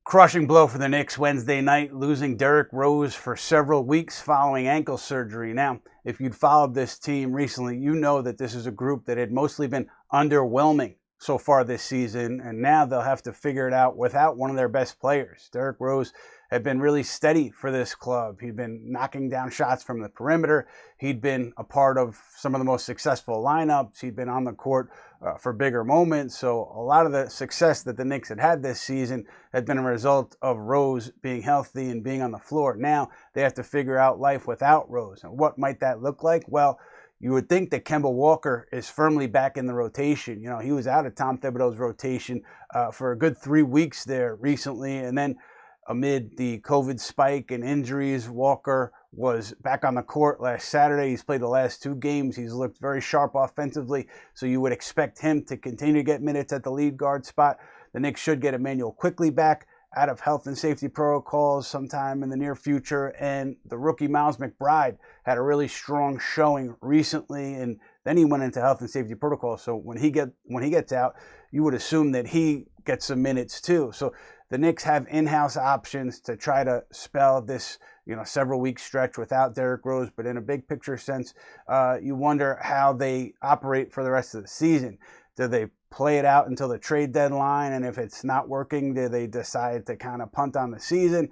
Crushing blow for the Knicks Wednesday night, losing Derrick Rose for several weeks following ankle surgery. Now, if you'd followed this team recently, you know that this is a group that had mostly been underwhelming so far this season, and now they'll have to figure it out without one of their best players. Derrick Rose had been really steady for this club. He'd been knocking down shots from the perimeter. He'd been a part of some of the most successful lineups. He'd been on the court for bigger moments. So a lot of the success that the Knicks had this season had been a result of Rose being healthy and being on the floor. Now they have to figure out life without Rose. And what might that look like? Well, you would think that Kemba Walker is firmly back in the rotation. You know, he was out of Tom Thibodeau's rotation for a good 3 weeks there recently. And then amid the COVID spike and injuries, Walker was back on the court last Saturday. He's played the last 2 games. He's looked very sharp offensively, so you would expect him to continue to get minutes at the lead guard spot. The Knicks should get Emmanuel quickly back out of health and safety protocols sometime in the near future. And the rookie Miles McBride had a really strong showing recently, and then he went into health and safety protocols. So when he gets out, you would assume that he gets some minutes too. So the Knicks have in-house options to try to spell this, several week stretch without Derrick Rose. But in a big picture sense, you wonder how they operate for the rest of the season. Do they play it out until the trade deadline? And if it's not working, do they decide to kind of punt on the season?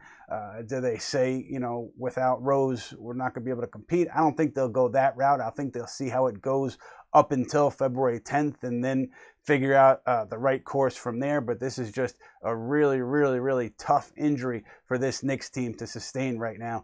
Do they say, without Rose, we're not going to be able to compete? I don't think they'll go that route. I think they'll see how it goes up until February 10th and then figure out the right course from there. But this is just a really, really, really tough injury for this Knicks team to sustain right now.